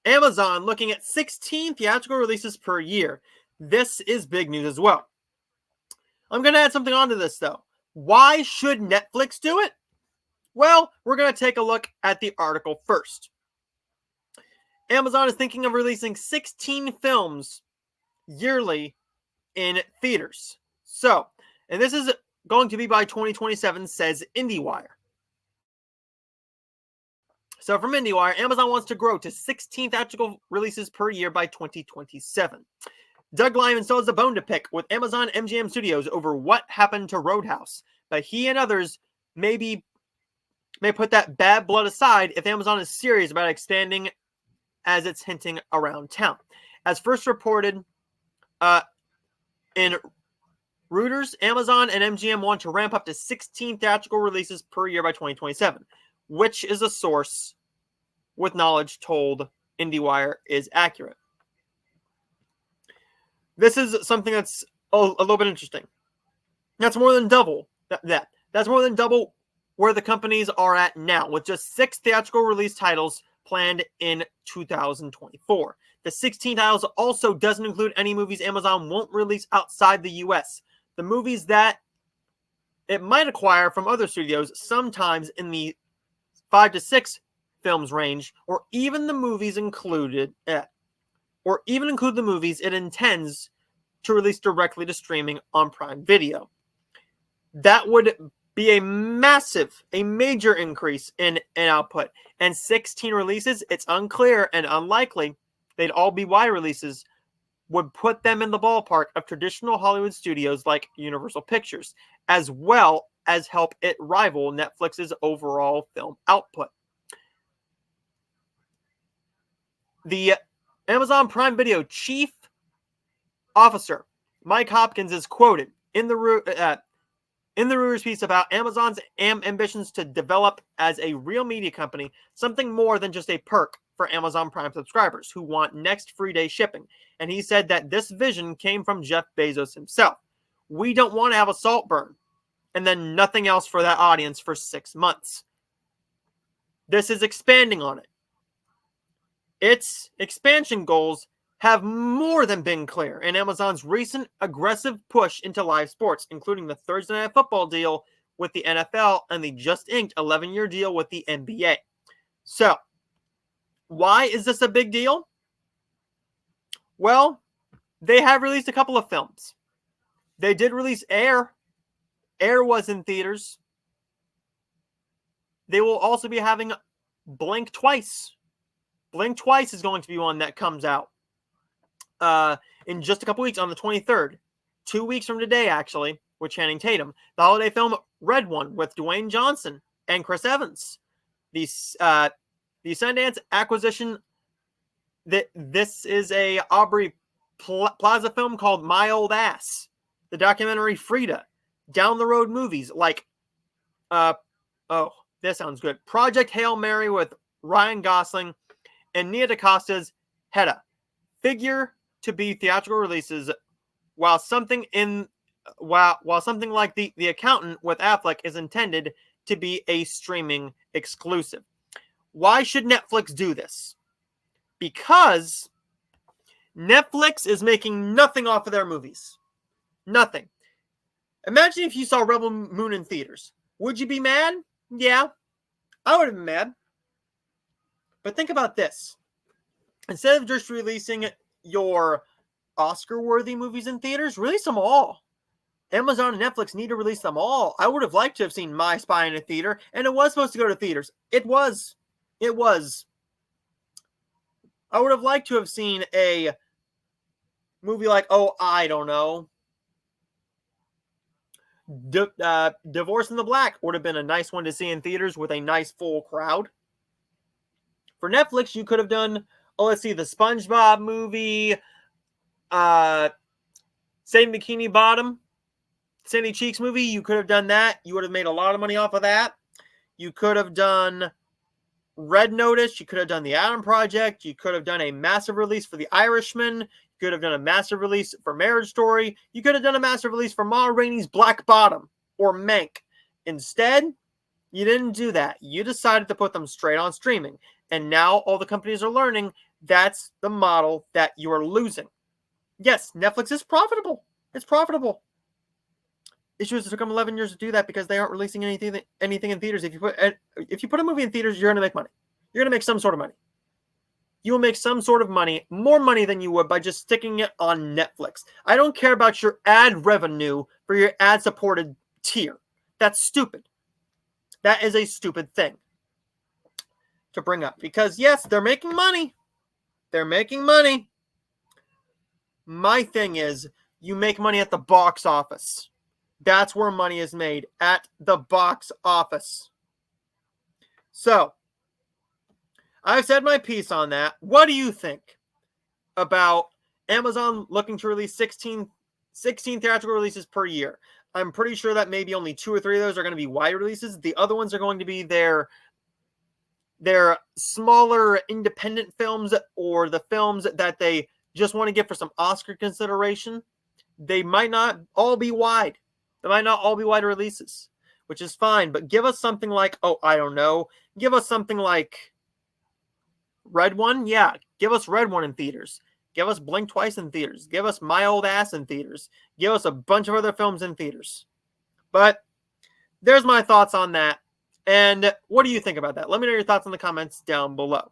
Amazon looking at 16 theatrical releases per year. This is big news as well. I'm going to add something onto this, though. Why should Netflix do it? Well, we're going to take a look at the article first. Amazon is thinking of releasing 16 films yearly in theaters. So, and this is going to be by 2027, says IndieWire. So from IndieWire, Amazon wants to grow to 16 theatrical releases per year by 2027. Doug Lyman still has a bone to pick with Amazon MGM Studios over what happened to Roadhouse, but he and others may put that bad blood aside if Amazon is serious about expanding as it's hinting around town. As first reported in Reuters, Amazon and MGM want to ramp up to 16 theatrical releases per year by 2027, which is a source with knowledge told IndieWire is accurate. This is something that's a little bit interesting. That's more than double that. That's more than double where the companies are at now, with just 6 theatrical release titles planned in 2024. The 16 titles also doesn't include any movies Amazon won't release outside the US. The movies that it might acquire from other studios, sometimes in the 5 to 6 films range, or even the movies include the movies it intends to release directly to streaming on Prime Video. That would be a major increase in output. And 16 releases, it's unclear and unlikely they'd all be wide releases, would put them in the ballpark of traditional Hollywood studios like Universal Pictures, as well as help it rival Netflix's overall film output. The Amazon Prime Video chief officer, Mike Hopkins, is quoted in the Reuters piece about Amazon's ambitions to develop as a real media company, something more than just a perk for Amazon Prime subscribers who want next free day shipping. And he said that this vision came from Jeff Bezos himself. We don't want to have a salt burn and then nothing else for that audience for 6 months. This is expanding on it. Its expansion goals have more than been clear in Amazon's recent aggressive push into live sports, including the Thursday Night Football deal with the NFL and the just inked 11-year deal with the NBA. So, why is this a big deal? Well, they have released a couple of films. They did release Air. Air was in theaters. They will also be having Blink Twice. Blink Twice is going to be one that comes out in just a couple weeks on the 23rd. 2 weeks from today, actually, with Channing Tatum. The holiday film Red One with Dwayne Johnson and Chris Evans. The Sundance acquisition, this is a Aubrey Plaza film called My Old Ass. The documentary Frida. Down the road movies like, this sounds good. Project Hail Mary with Ryan Gosling and Nia DaCosta's Hedda. Figure to be theatrical releases, while something like the Accountant with Affleck is intended to be a streaming exclusive. Why should Netflix do this? Because Netflix is making nothing off of their movies. Nothing. Imagine if you saw Rebel Moon in theaters. Would you be mad? Yeah, I would have been mad. But think about this. Instead of just releasing your Oscar-worthy movies in theaters, release them all. Amazon and Netflix need to release them all. I would have liked to have seen My Spy in a theater, and it was supposed to go to theaters. It was. I would have liked to have seen a movie like, I don't know, Divorce in the Black would have been a nice one to see in theaters with a nice full crowd. For Netflix, you could have done, the SpongeBob movie, Save Bikini Bottom, Sandy Cheeks movie. You could have done that. You would have made a lot of money off of that. You could have done Red Notice. You could have done The Adam Project. You could have done a massive release for The Irishman. You could have done a massive release for Marriage Story. You could have done a massive release for Ma Rainey's Black Bottom or Mank. Instead, you didn't do that. You decided to put them straight on streaming. And now all the companies are learning that's the model that you are losing. Yes, Netflix is profitable. It's profitable. Issue is it took them 11 years to do that because they aren't releasing anything in theaters. If you put a movie in theaters, you're going to make money. You're going to make some sort of money. You will make some sort of money, more money than you would by just sticking it on Netflix. I don't care about your ad revenue for your ad-supported tier. That's stupid. That is a stupid thing to bring up because, yes, they're making money. They're making money. My thing is, you make money at the box office. That's where money is made, at the box office. So, I've said my piece on that. What do you think about Amazon looking to release 16 theatrical releases per year? I'm pretty sure that maybe only 2 or 3 of those are going to be wide releases. The other ones are going to be their smaller independent films or the films that they just want to get for some Oscar consideration. They might not all be wide. They might not all be wide releases, which is fine. But give us something like, give us something like Red One. Yeah, give us Red One in theaters. Give us Blink Twice in theaters. Give us My Old Ass in theaters. Give us a bunch of other films in theaters. But there's my thoughts on that. And what do you think about that? Let me know your thoughts in the comments down below.